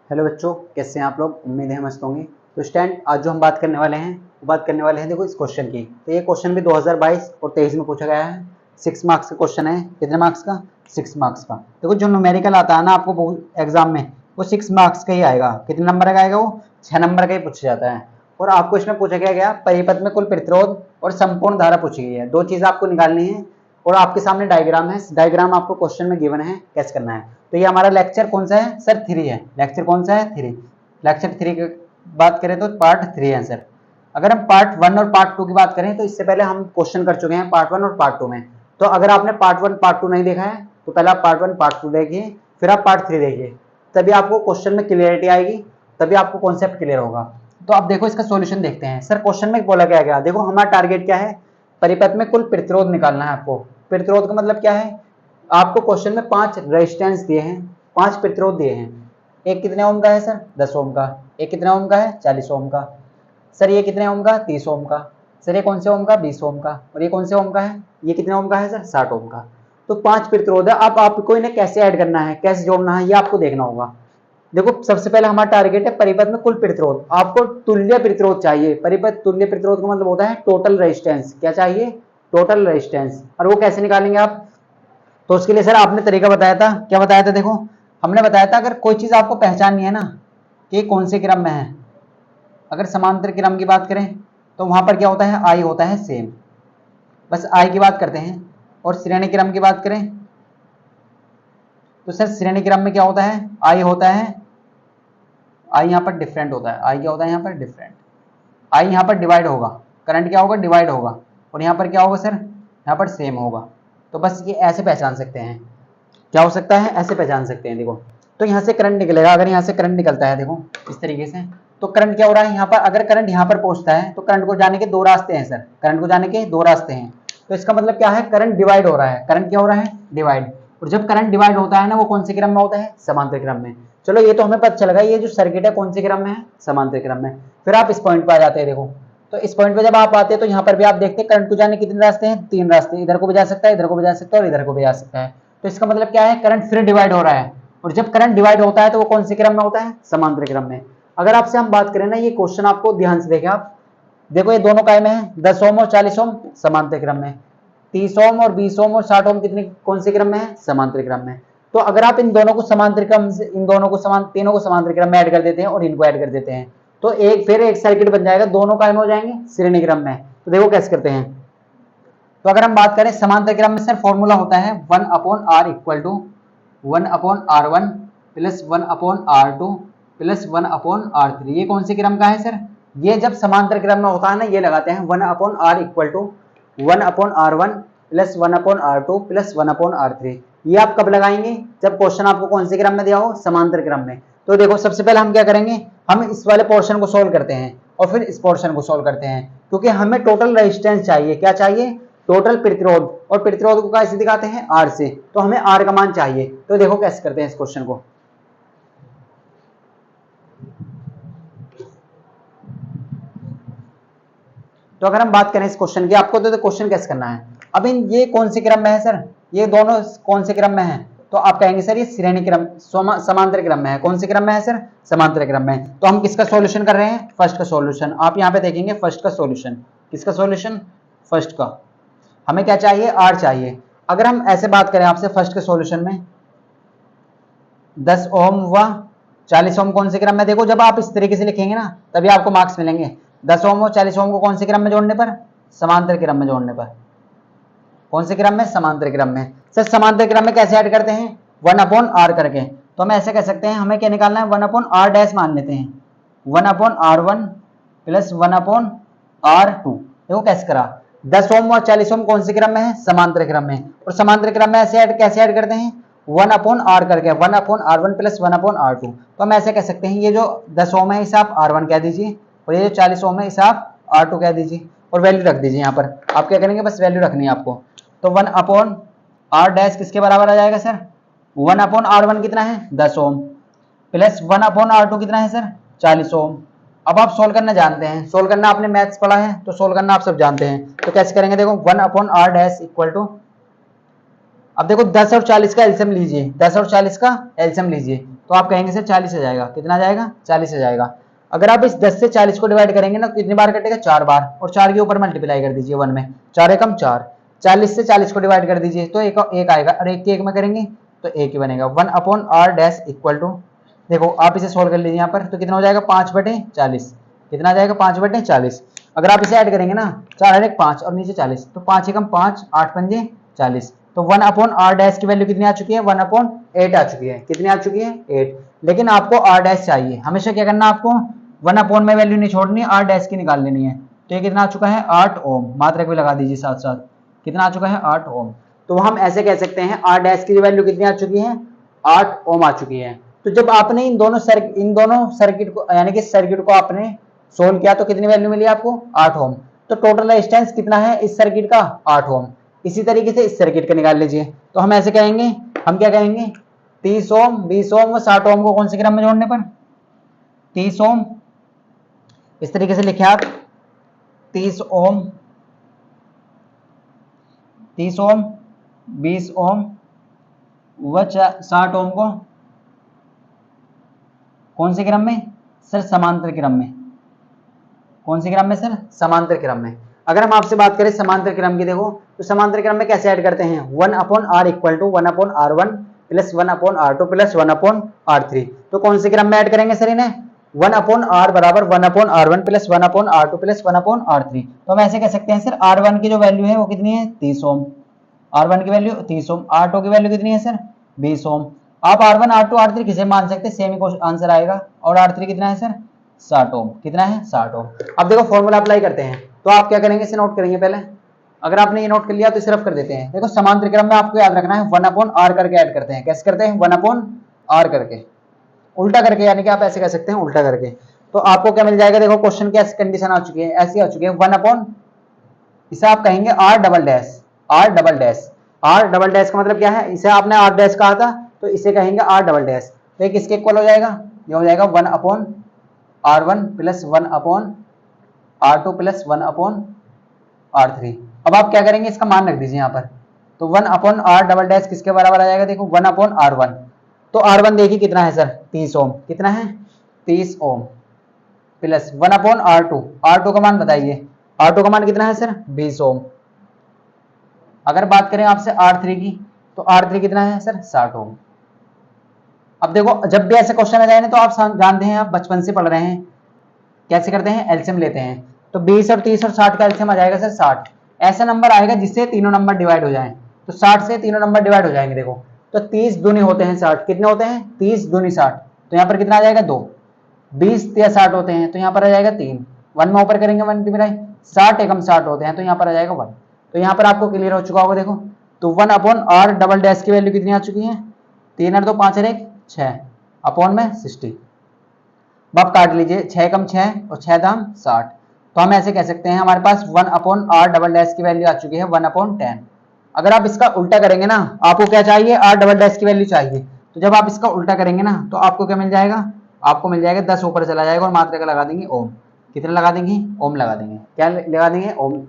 Hello बच्चों, कैसे हैं आप लोग। उम्मीद है मस्त होंगे। तो स्टैंड आज जो हम बात करने वाले हैं वो बात करने वाले हैं देखो इस क्वेश्चन की। तो ये क्वेश्चन भी 2022 और 23 में पूछा गया है। 6 मार्क्स का क्वेश्चन है। कितने मार्क्स का? 6 मार्क्स का। देखो जो न्यूमेरिकल आता है ना आपको एग्जाम में, वो 6 मार्क्स का ही आएगा। कितने नंबर का आएगा? वो 6 नंबर का ही पूछा जाता है। और आपको इसमें पूछा गया परिपथ में कुल प्रतिरोध और संपूर्ण धारा पूछी गई है। दो चीज आपको निकालनी है और आपके सामने डायग्राम है। डायग्राम आपको क्वेश्चन में गिवन है, कैसे करना है। तो ये हमारा लेक्चर कौन सा है सर? 3 है। लेक्चर कौन सा है? 3। लेक्चर 3 की बात करें तो पार्ट 3 है सर। अगर हम पार्ट 1 और पार्ट 2 की बात करें तो इससे पहले हम क्वेश्चन कर चुके हैं पार्ट 1 और पार्ट 2 में। तो अगर आपने पार्ट 1 पार्ट 2 नहीं देखा है तो पहले आप पार्ट 1 पार्ट 2 देखिए, फिर आप पार्ट 3 देखिए। तभी आपको क्वेश्चन में क्लियरिटी आएगी, तभी आपको कॉन्सेप्ट क्लियर होगा। तो आप देखो इसका सॉल्यूशन देखते हैं। सर क्वेश्चन में बोला क्या गया? देखो हमारा टारगेट क्या है? परिपथ में कुल प्रतिरोध निकालना है आपको। प्रतिरोध का मतलब क्या है? आपको क्वेश्चन में 5 रेजिस्टेंस दिए हैं, 5 प्रतिरोध दिए हैं। एक कितने ओम का है सर? 10 ओम का। एक कितने ओम का है? 40 ओम का। सर ये कितने ओम का? 30 ओम का। सर ये कौन से ओम का? 20 ओम का। और ये कौन से ओम का है? ये कितने ओम का है सर? 60 ओम का। तो 5 प्रतिरोध है। अब आपको इन्हें कैसे ऐड करना है, कैसे जोड़ना है, ये आपको देखना होगा। देखो सबसे पहले हमारा टारगेट है परिपथ में कुल प्रतिरोध। आपको तुल्य प्रतिरोध चाहिए। परिपथ तुल्य प्रतिरोध का मतलब होता है टोटल रेजिस्टेंस। क्या चाहिए? Total resistance. और वो कैसे निकालेंगे आप? तो उसके लिए सर आपने तरीका बताया था। क्या बताया था? देखो हमने बताया था अगर कोई चीज आपको पहचाननी है ना कि कौन से क्रम में है, अगर समांतर क्रम की बात करें तो वहां पर क्या होता है? आई होता है सेम। बस आई की बात करते हैं। और श्रेणी क्रम की बात करें तो सर श्रेणी क्रम में क्या होता है? आई होता है, आई यहाँ पर डिफरेंट होता है। आई क्या होता है यहाँ पर? डिफरेंट। आई यहाँ पर डिवाइड होगा, करंट क्या होगा? डिवाइड होगा। और यहाँ पर क्या होगा सर? यहाँ पर सेम होगा। तो बस ये ऐसे पहचान सकते हैं। क्या हो सकता है? ऐसे पहचान सकते हैं। देखो तो यहाँ से करंट निकलेगा। अगर यहाँ से करंट निकलता है देखो इस तरीके से, तो करंट क्या हो रहा है यहाँ पर? अगर करंट यहाँ पर पहुंचता है तो करंट को जाने के 2 रास्ते हैं सर। करंट को जाने के 2 रास्ते हैं। तो इसका मतलब क्या है? करंट डिवाइड हो रहा है। करंट क्या हो रहा है? डिवाइड। और जब करंट डिवाइड होता है ना, वो कौन से क्रम में होता है? समांतर क्रम में। चलो ये तो हमें पता चल गया, ये जो सर्किट है कौन से क्रम में है? समांतर क्रम में। फिर आप इस पॉइंट पर आ जाते हैं। देखो तो इस पॉइंट पे जब आप आते हैं तो यहाँ पर भी आप देखते हैं करंट को जाने कितने रास्ते हैं? 3 रास्ते। इधर को भी जा सकता है, इधर को भी जा सकता है और इधर को भी जा सकता है। तो इसका मतलब क्या है? करंट फिर डिवाइड हो रहा है। और जब करंट डिवाइड होता है तो वो कौन से क्रम में होता है? समांतर क्रम में। अगर आपसे हम बात करें ना, ये क्वेश्चन आपको ध्यान से देखें आप। देखो ये दोनों काय में है? 10 ओम और 40 ओम समांतर क्रम में। 30 ओम और 20 ओम और 60 ओम कितने कौन से क्रम में है? समांतर क्रम में। तो अगर आप इन दोनों को समांतर क्रम से, इन दोनों को तीनों को समांतर क्रम में ऐड कर देते हैं और इनको ऐड कर देते हैं तो फिर एक सर्किट बन जाएगा। दोनों काय में हो जाएंगे? श्रेणी क्रम में। तो देखो कैसे करते हैं। तो अगर हम बात करें समांतर क्रम में सर फॉर्मूला होता है 1/r equal to 1/r1 plus 1/r2 plus 1/r3। ये कौन से क्रम का है सर? ये जब समांतर क्रम में होता है ना, ये लगाते हैं 1/r equal to 1/r1 plus 1/r2 plus 1/r3। ये आप कब लगाएंगे? जब क्वेश्चन आपको कौन से क्रम में दिया हो? समांतर क्रम में। तो देखो सबसे पहले हम क्या करेंगे, हम इस वाले पोर्शन को सोल्व करते हैं और फिर इस पोर्शन को सोल्व करते हैं, क्योंकि हमें टोटल रेजिस्टेंस चाहिए। क्या चाहिए? टोटल प्रतिरोध। और प्रतिरोध को कैसे दिखाते हैं? आर से। तो हमें आर का मान चाहिए। तो देखो कैसे करते हैं इस क्वेश्चन को। तो अगर हम बात करें इस क्वेश्चन की, आपको तो क्वेश्चन कैसे करना है। अब इन ये कौन से क्रम में है सर? ये दोनों कौन से क्रम में है? तो आप कहेंगे सर ये श्रेणी क्रम समांतर क्रम में है। कौन से क्रम में है सर? समांतर क्रम में। तो हम किसका सॉल्यूशन कर रहे हैं? फर्स्ट का सॉल्यूशन। आप यहाँ पे देखेंगे फर्स्ट का सॉल्यूशन। किसका सॉल्यूशन? फर्स्ट का। हमें क्या चाहिए? आर चाहिए। अगर हम ऐसे बात करें आपसे फर्स्ट के सॉल्यूशन में 10 ओम व 40 ओम कौन से क्रम में? देखो जब आप इस तरीके से लिखेंगे ना तभी आपको मार्क्स मिलेंगे। 10 ओम और 40 ओम को कौन से क्रम में जोड़ने पर? समांतर क्रम में जोड़ने पर। कौन से क्रम में? समांतर क्रम में। सर समांतर क्रम में कैसे ऐड करते हैं? 1/r करके। तो हम ऐसे कह सकते हैं, हमें क्या निकालना है? 1/r डैश मान लेते हैं। 1/r1 plus 1/r2। देखो कैसे करा। 10 ओम और 40 ओम कौन से क्रम में है? समांतर क्रम में। और समांतर क्रम में ऐसे कैसे ऐड करते हैं? 1/r करके 1/r1 प्लस 1/r2। तो हम ऐसे कह सकते हैं, ये जो 10 ओम है इसे आप r1 कह दीजिए और ये जो 40 ओम है इसे आप r2 कह दीजिए और वैल्यू रख दीजिए। यहाँ पर आप क्या करेंगे? बस वैल्यू रखनी है आपको। तो 1/r डैश किसके बराबर आ जाएगा सर? 1/r1 कितना है? 10 ओम प्लस 1/r2 कितना है सर? 40 ओम। अब आप सोल्व करना जानते हैं, सोल्व करना आपने मैथ्स पढ़ा है तो सोल्व करना आप सब जानते हैं। तो कैसे करेंगे? देखो 1/r डैश इक्वल टू, अब देखो 10 और 40 का एलसीएम लीजिए। 10 और 40 का एलसीएम लीजिए। तो आप कहेंगे सर 40 आ जाएगा। कितना आ जाएगा? 40 आ जाएगा। अगर आप इस 10 से 40 को डिवाइड करेंगे ना, कितनी बार कटेगा? 4 बार, और 4 के ऊपर मल्टीप्लाई कर दीजिए 1 में, 4 एकम 4। 40 से 40 को डिवाइड कर दीजिए तो एक आएगा, और एक के एक में करेंगे तो एक ही बनेगा। 1/r डैश इक्वल टू, देखो आप इसे सोल्व कर लीजिए यहाँ पर, तो कितना हो जाएगा? 5/40। कितना आ जाएगा? 5/40। अगर आप इसे ऐड करेंगे ना, 4 और 1 5 और नीचे 40, तो 5 एकम 5, 8 पंजे 40। तो 1/r डैश की वैल्यू कितनी आ चुकी है? 1/8 आ चुकी है। कितनी आ चुकी है? 8। लेकिन आपको r डैश चाहिए, हमेशा क्या करना आपको? 1/, में वैल्यू नहीं छोड़नी, r डैश की निकाल लेनी है। तो ये कितना आ चुका है? 8 ओम। मात्रक भी लगा दीजिए साथ साथ। कितना आ चुका है? 8 ओम। तो हम ऐसे कह सकते हैं r डैश की वैल्यू कितनी आ चुकी है? 8 ओम आ चुकी है। तो जब आपने इन दोनों सर्किट को, यानी कि सर्किट को आपने सोल्व किया, तो कितनी वैल्यू मिली आपको? 8 ओम। तो टोटल रेजिस्टेंस कितना है इस सर्किट का? 8 ओम। इसी तरीके से इस सर्किट का निकाल लीजिए। तो हम ऐसे कहेंगे, हम क्या कहेंगे? 30 ओम, 20 ओम व 60 ओम को कौन से क्रम में जोड़ने पर? 30 ओम, इस तरीके से लिखे आप, 30 ओम, 30 ओम, 20 ओम व 60 ओम को कौन से क्रम में? सर समांतर क्रम में। कौन से क्रम में सर? समांतर क्रम में। अगर हम आपसे बात करें समांतर क्रम की, देखो तो समांतर क्रम में कैसे ऐड करते हैं? 1/r equal to 1/r1 plus 1/r2 plus 1/r3। तो कौन से क्रम में ऐड करेंगे सर इन्हें? 1/r बराबर 1/r1 plus 1/r2 plus 1/r3। तो हम ऐसे कह सकते हैं सर, r1 की जो वैल्यू है वो कितनी है? 30 ओम। r1 की वैल्यू 30 ओम। r2 की वैल्यू कितनी है सर? 20 ओम। आप r1, r2, r3 किसे मान सकते हैं? सेम ही आंसर आएगा। और r3 कितना है सर? 60 ओम। कितना है? 60 ओम। अब देखो फॉर्मूला अप्लाई करते हैं, तो आप क्या करेंगे? इसे नोट करेंगे पहले। अगर आपने ये नोट कर लिया तो सिर्फ कर देते हैं। देखो समांतर क्रम में आपको याद रखना है 1/r करके ऐड करते हैं। कैसे करते हैं? 1/r करके, उल्टा करके, यानी कि आप ऐसे कह सकते हैं उल्टा करके। तो आपको क्या मिल जाएगा? देखो क्वेश्चन की ऐसी कंडीशन आ चुकी है, ऐसी आ चुकी है 1/, इसे आप कहेंगे r double dash. r double dash, r double dash का मतलब क्या है? इसे आपने r डैश कहा था, तो इसे कहेंगे r डबल डैश। तो ये किसके इक्वल हो जाएगा? ये हो जाएगा 1/r1 plus 1/r2 plus 1/r3। अब आप क्या करेंगे? इसका मान रख दीजिए यहाँ पर। तो 1/r डबल डैश किसके बराबर आ जाएगा? देखो 1/r1। तो r1 देखिए कितना है सर? 30 ओम। कितना है? 30 ओम प्लस 1/r2। r2 का मान बताइए। r2 का मान कितना है सर? 20 ओम। अगर बात करें आपसे r3 की, तो r3 कितना है सर? 60 ओम। अब देखो जब भी ऐसे क्वेश्चन आ जाए ना, तो आप जानते हैं, आप बचपन से पढ़ रहे हैं, कैसे करते हैं? एलसीएम लेते हैं। तो 20 और 30 और 60 का एलसीएम आ जाएगा सर 60। ऐसा नंबर आएगा जिससे तीनों नंबर डिवाइड हो जाएं। तो 60 से तीनों नंबर डिवाइड हो जाएंगे। देखो तो 30 दूनी होते हैं 60। कितने होते हैं? 30 दूनी 60। तो यहाँ पर कितना आ जाएगा? 2। 20 या 60 होते हैं, तो यहाँ पर आ जाएगा 3। 1 में ऊपर करेंगे 1 मल्टीप्लाई। 60 एकम 60 होते हैं, तो यहाँ पर आ जाएगा 1। तो यहाँ पर आपको क्लियर हो चुका होगा। देखो तो 1/r डबल डैश की वैल्यू कितनी आ चुकी है? 3 और 2 5 और 1 6 अपॉन में 60। अब काट लीजिए, 6 एकम 6 और 6 दाम 60। तो हम ऐसे कह सकते हैं हमारे पास 1/r डबल डैश की वैल्यू आ चुकी है 1/10। अगर आप इसका उल्टा करेंगे ना, आपको क्या चाहिए? r डबल डैश की वैल्यू चाहिए। तो जब आप इसका उल्टा करेंगे ना, तो आपको क्या मिल जाएगा? आपको मिल जाएगा 10 ऊपर चला जाएगा और मात्रा का लगा देंगे ओम। कितना लगा देंगे? ओम लगा देंगे। क्या लगा देंगे? ओम।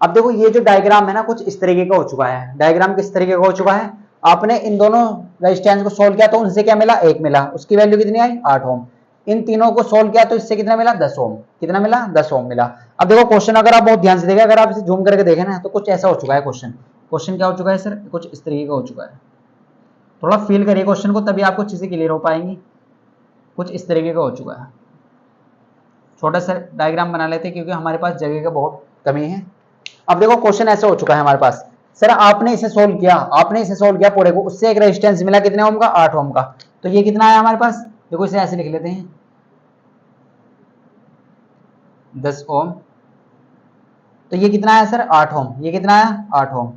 अब देखो ये जो डायग्राम है ना, कुछ इस तरीके का हो चुका है। डायग्राम किस तरीके का हो चुका है? आपने इन दोनों रेजिस्टेंस को सोल्व किया, तो उनसे क्या मिला? 1 मिला। उसकी वैल्यू कितनी आई? 8 ओम। इन तीनों को सोल्व किया तो इससे कितना मिला? 10 ओम। कितना मिला? 10 ओम मिला। अब देखो क्वेश्चन अगर आप बहुत ध्यान से देखें, अगर आप इसे जूम करके देखें ना, तो कुछ ऐसा हो चुका है क्वेश्चन। क्वेश्चन क्या हो चुका है सर? कुछ इस तरीके का हो चुका है। थोड़ा फील करिए क्वेश्चन को, तभी आपको चीजें क्लियर हो पाएंगी। कुछ इस तरीके का हो चुका है। छोटा सा डायग्राम बना लेते हैं क्योंकि हमारे पास जगह का बहुत कमी है। अब देखो क्वेश्चन ऐसा हो चुका है हमारे पास। सर आपने इसे सोल्व किया पूरे को, उससे एक रेजिस्टेंस मिला कितने ओम का? 8 ओम का। तो ये कितना आया हमारे पास? देखो इसे ऐसे लिख लेते हैं, 10 ओम। तो ये कितना आया सर? 8 ओम। ये कितना आया? 8 ओम।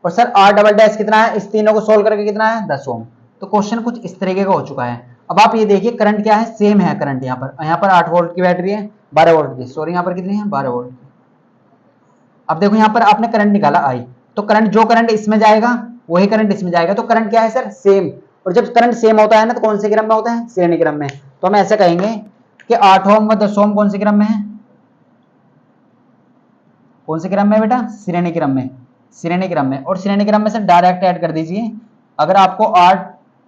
और सर r डबल डैश कितना है? इस तीनों को सोल्व करके कितना है? 10 ओम। तो क्वेश्चन कुछ इस तरीके का हो चुका है। अब आप ये देखिए करंट क्या है? सेम है करंट। यहाँ पर 8 वोल्ट की बैटरी है, 12 वोल्ट की, सॉरी यहाँ पर कितनी है? 12 वोल्ट की। अब देखो यहाँ पर आपने करंट निकाला आई, तो करंट, जो करंट इसमें जाएगा वही करंट इसमें जाएगा। तो करंट क्या है सर? सेम। और जब करंट सेम होता है ना, तो कौन से क्रम में होता है? श्रेणी क्रम में। तो हम ऐसे कहेंगे कि 8 ओम व 10 ओम कौन से क्रम में है? कौन से क्रम में बेटा? श्रेणी क्रम में। श्रेणी क्रम में। और श्रेणी क्रम में सर डायरेक्ट ऐड कर दीजिए। अगर आपको r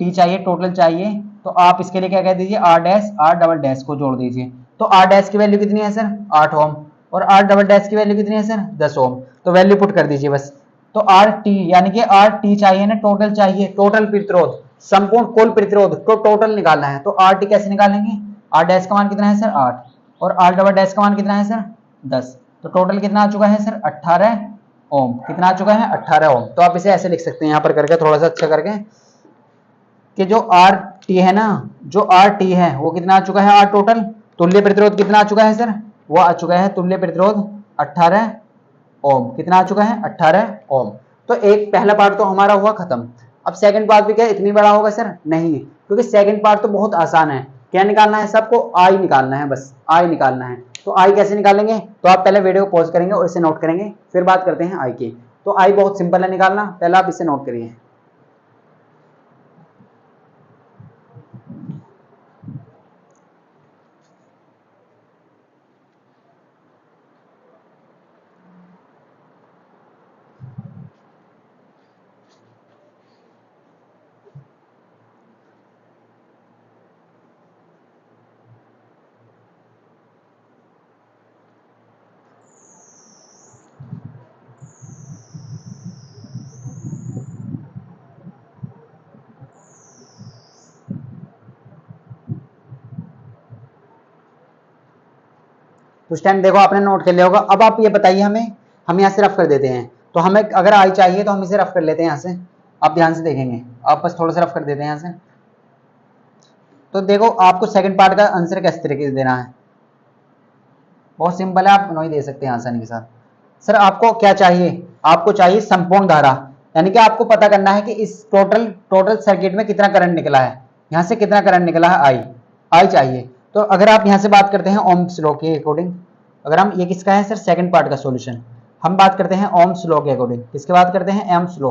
t चाहिए, टोटल चाहिए, तो आप इसके लिए क्या कह दीजिए, R dash R double dash को जोड़ दीजिए। तो आर डैश की वैल्यू कितनी है सर 8 ओम, और आर डबल डैश की वैल्यू कितनी है सर 10 ओम। तो वैल्यू पुट कर दीजिए बस। तो आर टी यानी कि आर टी चाहिए ना, टोटल चाहिए, टोटल प्रतिरोध, संपूर्ण कुल प्रतिरोध को टोटल निकालना है। तो आर टी कैसे निकालेंगे, आर डैश का मान कितना है सर 8 और आर डबल डैश का मान कितना है सर 10। तो टोटल कितना आ चुका है सर 18 ओम। कितना आ चुका है 18 ओम। तो आप इसे ऐसे लिख सकते हैं यहाँ पर करके थोड़ा सा अच्छा करके कि जो आर टी है ना, जो आर टी है वो कितना आ चुका है, आर टोटल तुल्य प्रतिरोध कितना आ चुका है सर, वो आ चुका है तुल्य प्रतिरोध 18 ओम। कितना आ चुका है 18 ओम। तो एक पहला पार्ट तो हमारा हुआ खत्म। अब सेकंड पार्ट भी क्या इतनी बड़ा होगा सर, नहीं, क्योंकि सेकंड पार्ट तो बहुत आसान है। क्या निकालना है सबको, आई निकालना है, बस आई निकालना है। तो आई कैसे निकालेंगे, तो आप पहले वीडियो को पॉज करेंगे और इसे नोट करेंगे, फिर बात करते हैं आई की। तो आई बहुत सिंपल है निकालना, पहले आप इसे नोट करिए। तो उस टाइम देखो आपने नोट कर लिया होगा। अब आप ये बताइए हमें, हम यहाँ से रफ कर देते हैं। तो हमें अगर आई चाहिए तो हम इसे रफ कर लेते हैं यहाँ से। आप ध्यान से देखेंगे, आप बस थोड़ा सा रफ कर देते हैं यहाँ से। तो देखो आपको सेकंड पार्ट का आंसर किस तरीके से देना है, बहुत सिंपल है, आप नहीं दे सकते हैं आसानी के साथ। सर आपको क्या चाहिए, आपको चाहिए संपूर्ण धारा, यानी कि आपको पता करना है कि इस टोटल सर्किट में कितना करंट निकला है, यहाँ से कितना करंट निकला है, आई चाहिए। तो अगर आप यहाँ से बात करते हैं ओम्स लॉ के अकॉर्डिंग, अगर हम ये किसका है सर सेकंड पार्ट का सॉल्यूशन, हम बात करते हैं ओम्स लॉ के अकॉर्डिंग, किसके बात करते हैं एम्स लॉ।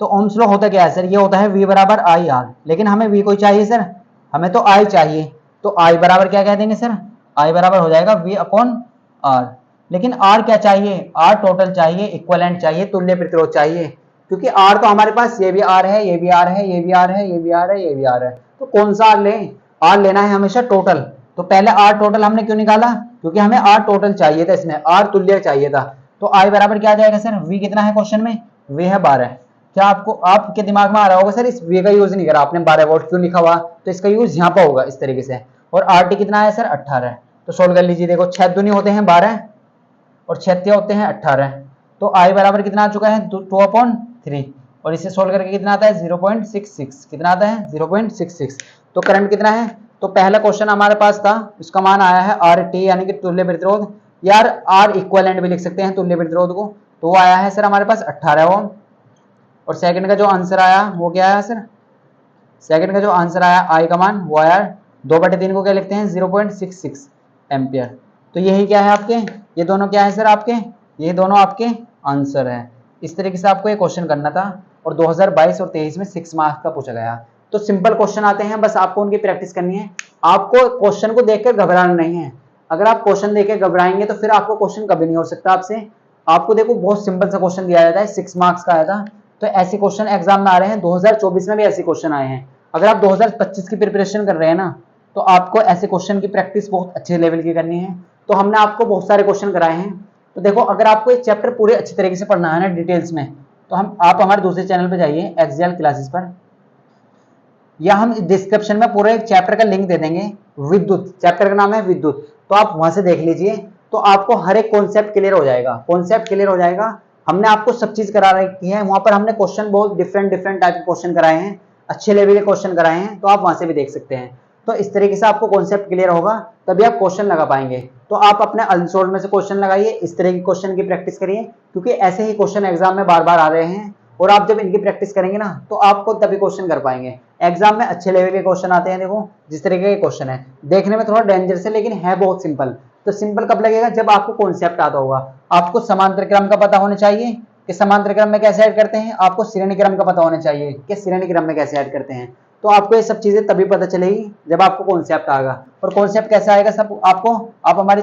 तो ओम्स लॉ होता क्या है सर, ये होता है V बराबर आई आर, लेकिन हमें V कोई चाहिए सर, हमें तो I चाहिए। तो I बराबर क्या कह देंगे सर, I बराबर हो जाएगा V अपॉन आर। लेकिन R क्या चाहिए, R टोटल चाहिए, इक्विवेलेंट चाहिए, तुल्य प्रतिरोध चाहिए, क्योंकि R तो हमारे पास ये भी R है, ये भी R है, ये भी R है, ये भी R है, ये भी R है। तो कौन सा R लें, R लेना है हमेशा टोटल। तो पहले R टोटल हमने क्यों निकाला, क्योंकि हमें R टोटल चाहिए था, इसमें R तुल्य चाहिए था। तो I बराबर क्या आ जाएगा सर, V कितना है क्वेश्चन में, V है 12। क्या आपको आपके दिमाग में आ रहा होगा सर इस V का यूज नहीं करा आपने, 12 वोल्ट क्यों लिखा हुआ, तो इसका यूज यहाँ पर होगा इस तरीके से। और RT कितना है सर 18। तो सोल्व कर लीजिए, देखो 6 दूनी होते हैं 12 और 6 होते हैं 18। तो I बराबर कितना आ चुका है 2/3, और इसे सोल्व करके कितना आता है 0.66, कितना आता है 0.66। तो करंट कितना है, तो पहला क्वेश्चन हमारे पास था, उसका मान आया है RT यानी कि तुल्य प्रतिरोध, यार R इक्विवेलेंट भी लिख सकते हैं तुल्य प्रतिरोध को। तो वो आया है सर हमारे पास 18 ओम। और सेकंड का जो आंसर आया वो क्या आया सर, सेकंड का जो आंसर आया आई का मान वो आया 2/3 को क्या लिखते हैं 0.66 एम्पियर। तो यही क्या है आपके, ये दोनों क्या है सर आपके, ये दोनों आपके आंसर है। इस तरीके से आपको ये क्वेश्चन करना था, और 2022 और 23 में 6 मार्क्स का पूछा गया। तो सिंपल क्वेश्चन आते हैं, बस आपको उनकी प्रैक्टिस करनी है। आपको क्वेश्चन को देखकर घबराना नहीं है, अगर आप क्वेश्चन देख घबराएंगे तो फिर आपको क्वेश्चन कभी नहीं हो सकता आपसे। आपको देखो बहुत सिंपल सा क्वेश्चन दिया जाता है, 6 मार्क्स का आया था। तो ऐसे क्वेश्चन एग्जाम में आ रहे हैं, 2024 में भी ऐसे क्वेश्चन आए हैं। अगर आप 2025 की प्रिपरेशन कर रहे हैं ना, तो आपको ऐसे क्वेश्चन की प्रैक्टिस बहुत अच्छे लेवल की करनी है। तो हमने आपको बहुत सारे क्वेश्चन कराए हैं। तो देखो अगर आपको ये चैप्टर पूरे अच्छे तरीके से पढ़ना है ना डिटेल्स में, तो आप हमारे दूसरे चैनल पे जाइए एक्सेल क्लासेस पर, या हम डिस्क्रिप्शन में पूरे चैप्टर का लिंक दे देंगे। विद्युत चैप्टर का नाम है विद्युत, तो आप वहां से देख लीजिए, तो आपको हर एक कॉन्सेप्ट क्लियर हो जाएगा, कॉन्सेप्ट क्लियर हो जाएगा। हमने आपको सब चीज करा रखी है वहां पर, हमने क्वेश्चन बहुत डिफरेंट टाइप के क्वेश्चन कराए हैं, अच्छे लेवल के क्वेश्चन कराए हैं, तो आप वहां से भी देख सकते हैं। तो इस तरीके से आपको कॉन्सेप्ट क्लियर होगा, तभी आप क्वेश्चन लगा पाएंगे। तो आप अपने अनसोल्ड में से क्वेश्चन लगाइए, इस तरह के क्वेश्चन की प्रैक्टिस करिए, क्योंकि ऐसे ही क्वेश्चन एग्जाम में बार बार आ रहे हैं, और आप जब इनकी प्रैक्टिस करेंगे ना, तो आपको तभी क्वेश्चन कर पाएंगे। एग्जाम में अच्छे लेवल के क्वेश्चन आते हैं, देखो जिस तरीके के क्वेश्चन है, देखने में थोड़ा डेंजर से, लेकिन है बहुत सिंपल। तो सिंपल कब लगेगा, जब आपको कॉन्सेप्ट आता होगा। आपको समांतर क्रम का पता होना चाहिए कि समांतर क्रम में कैसे ऐड करते हैं, आपको श्रेणी क्रम का पता होना चाहिए कि श्रेणी क्रम में कैसे ऐड करते हैं। तो आपको ये सब चीजें तभी पता चलेगी जब आपको कॉन्सेप्ट आएगा। और कॉन्सेप्ट कैसे आएगा सब आपको, आप हमारे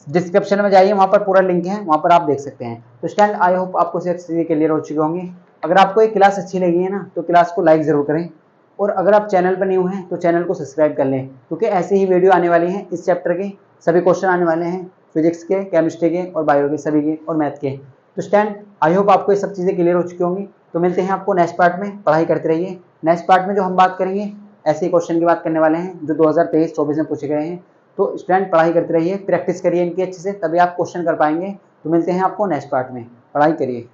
डिस्क्रिप्शन में जाइए, वहां पर पूरा लिंक है, वहां पर आप देख सकते हैं। तो स्टूडेंट आई होप आपको सब चीजें क्लियर हो चुकी होंगी। अगर आपको ये क्लास अच्छी लगी है ना, तो क्लास को लाइक जरूर करें, और अगर आप चैनल पर न्यू हैं तो चैनल को सब्सक्राइब कर लें, क्योंकि ऐसे ही वीडियो आने वाली हैं। इस चैप्टर के सभी क्वेश्चन आने वाले हैं, फिजिक्स के, केमिस्ट्री के और बायो के, सभी के और मैथ के। तो स्टूडेंट आई होप आपको ये सब चीज़ें क्लियर हो चुकी होंगी। तो मिलते हैं आपको नेक्स्ट पार्ट में, पढ़ाई करते रहिए। नेक्स्ट पार्ट में जो हम बात करेंगे ऐसे क्वेश्चन की बात करने वाले हैं जो 2023-24 में पूछे गए हैं। तो स्टूडेंट पढ़ाई करते रहिए, प्रैक्टिस करिए इनकी अच्छे से, तभी आप क्वेश्चन कर पाएंगे। तो मिलते हैं आपको नेक्स्ट पार्ट में, पढ़ाई करिए।